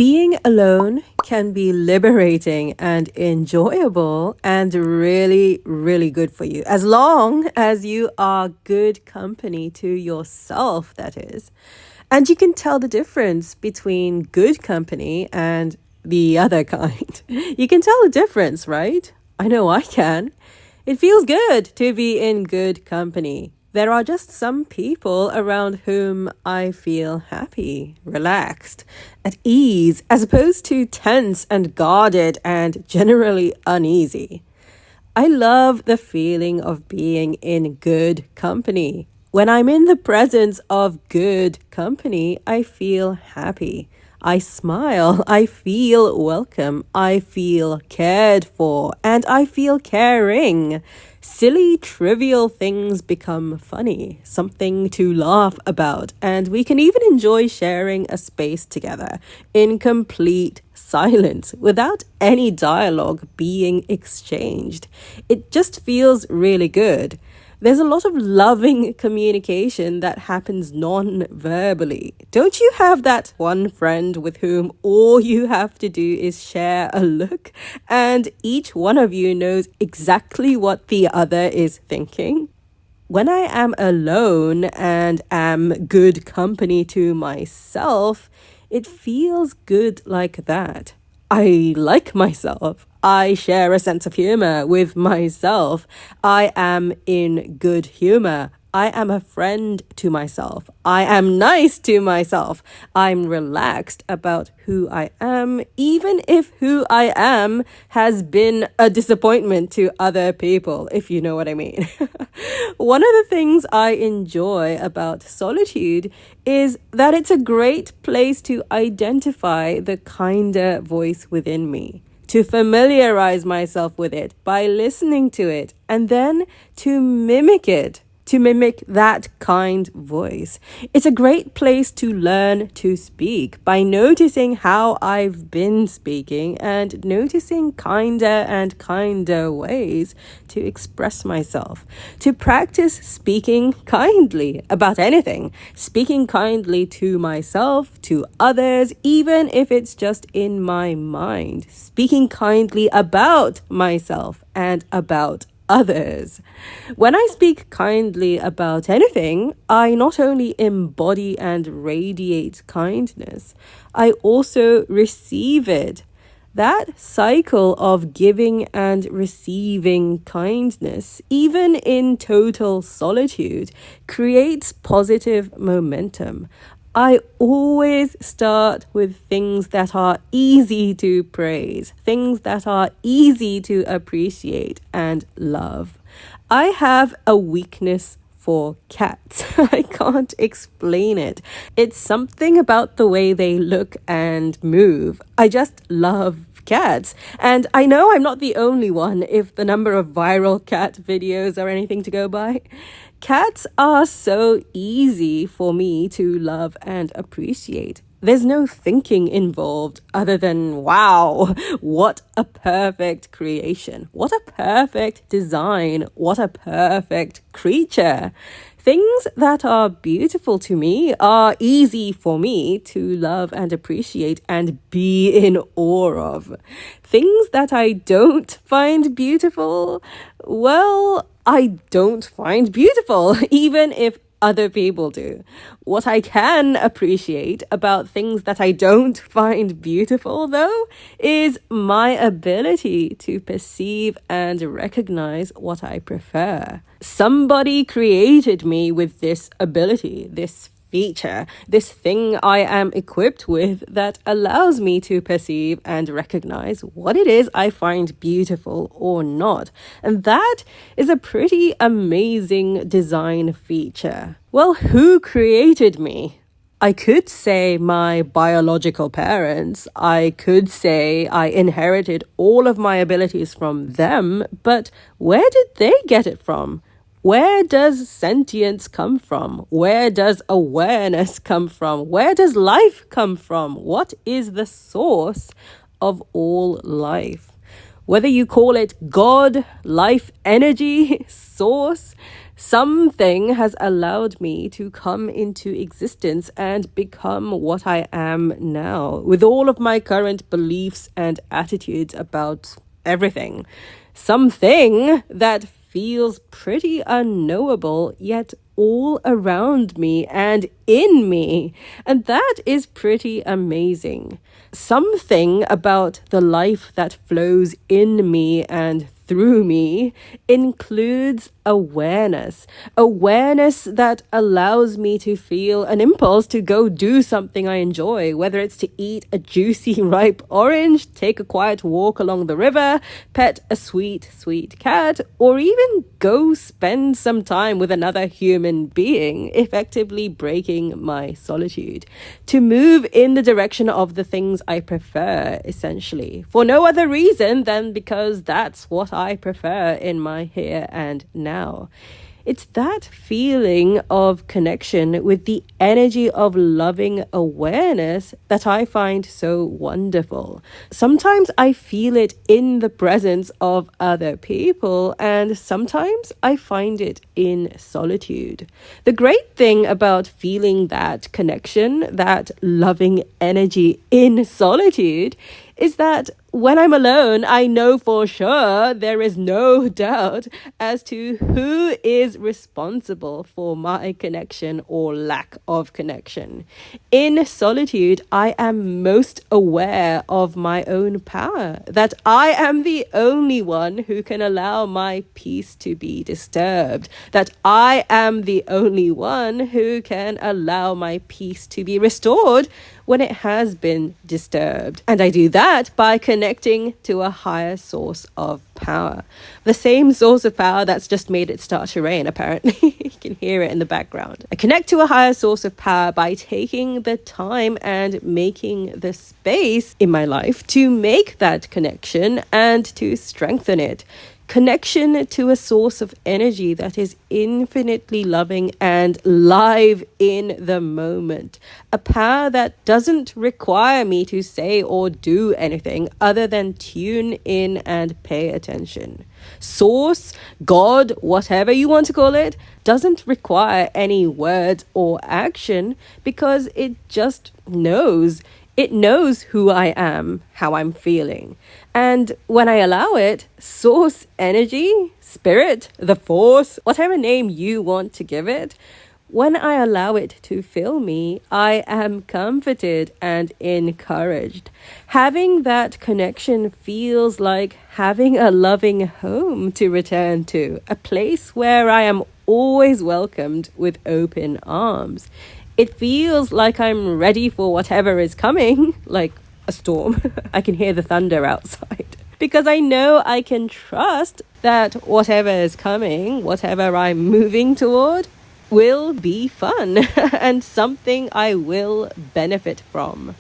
Being alone can be liberating and enjoyable and really, really good for you, as long as you are good company to yourself, that is. And you can tell the difference between good company and the other kind. You can tell the difference, right? I know I can. It feels good to be in good company. There are just some people around whom I feel happy, relaxed, at ease, as opposed to tense and guarded and generally uneasy. I love the feeling of being in good company. When I'm in the presence of good company, I feel happy. I smile, I feel welcome, I feel cared for, and I feel caring. Silly, trivial things become funny, something to laugh about, and we can even enjoy sharing a space together in complete silence without any dialogue being exchanged. It just feels really good. There's a lot of loving communication that happens non-verbally. Don't you have that one friend with whom all you have to do is share a look and each one of you knows exactly what the other is thinking? When I am alone and am good company to myself, it feels good like that. I like myself. I share a sense of humor with myself. I am in good humor. I am a friend to myself. I am nice to myself. I'm relaxed about who I am, even if who I am has been a disappointment to other people, if you know what I mean. One of the things I enjoy about solitude is that it's a great place to identify the kinder voice within me, to familiarize myself with it by listening to it, and then to mimic it, to mimic that kind voice. It's a great place to learn to speak by noticing how I've been speaking and noticing kinder and kinder ways to express myself, to practice speaking kindly about anything, speaking kindly to myself, to others, even if it's just in my mind, speaking kindly about myself and about others. When I speak kindly about anything, I not only embody and radiate kindness, I also receive it. That cycle of giving and receiving kindness, even in total solitude, creates positive momentum. I always start with things that are easy to praise, things that are easy to appreciate and love. I have a weakness for cats. I can't explain it. It's something about the way they look and move. I just love cats. And I know I'm not the only one if the number of viral cat videos are anything to go by. Cats are so easy for me to love and appreciate. There's no thinking involved other than, wow, what a perfect creation. What a perfect design. What a perfect creature. Things that are beautiful to me are easy for me to love and appreciate and be in awe of. Things that I don't find beautiful, well, I don't find beautiful, even if other people do. What I can appreciate about things that I don't find beautiful, though, is my ability to perceive and recognize what I prefer. Somebody created me with this ability, this feature, this thing I am equipped with that allows me to perceive and recognize what it is I find beautiful or not. And that is a pretty amazing design feature. Well, who created me? I could say my biological parents. I could say I inherited all of my abilities from them, but where did they get it from? Where does sentience come from? Where does awareness come from? Where does life come from? What is the source of all life? Whether you call it God, life energy, source, Something has allowed me to come into existence and become what I am now, with all of my current beliefs and attitudes about everything. Something that feels pretty unknowable, yet all around me and in me. And that is pretty amazing. Something about the life that flows in me and through me includes awareness. Awareness that allows me to feel an impulse to go do something I enjoy, whether it's to eat a juicy, ripe orange, take a quiet walk along the river, pet a sweet, sweet cat, or even go spend some time with another human being, effectively breaking my solitude. To move in the direction of the things I prefer, essentially, for no other reason than because that's what I prefer in my here and now. It's that feeling of connection with the energy of loving awareness that I find so wonderful. Sometimes I feel it in the presence of other people, and sometimes I find it in solitude. The great thing about feeling that connection, that loving energy in solitude, is that when I'm alone, I know for sure there is no doubt as to who is responsible for my connection or lack of connection. In solitude, I am most aware of my own power, that I am the only one who can allow my peace to be disturbed, that I am the only one who can allow my peace to be restored when it has been disturbed. And I do that by connecting to a higher source of power. The same source of power that's just made it start to rain, apparently. You can hear it in the background. I connect to a higher source of power by taking the time and making the space in my life to make that connection and to strengthen it. Connection to a source of energy that is infinitely loving and live in the moment. A power that doesn't require me to say or do anything other than tune in and pay attention. Source, God, whatever you want to call it, doesn't require any words or action because it just knows. It knows who I am, how I'm feeling. And when I allow it, source energy, spirit, the force, whatever name you want to give it, when I allow it to fill me, I am comforted and encouraged. Having that connection feels like having a loving home to return to, a place where I am always welcomed with open arms. It feels like I'm ready for whatever is coming, like a storm. I can hear the thunder outside. Because I know I can trust that whatever is coming, whatever I'm moving toward, will be fun and something I will benefit from.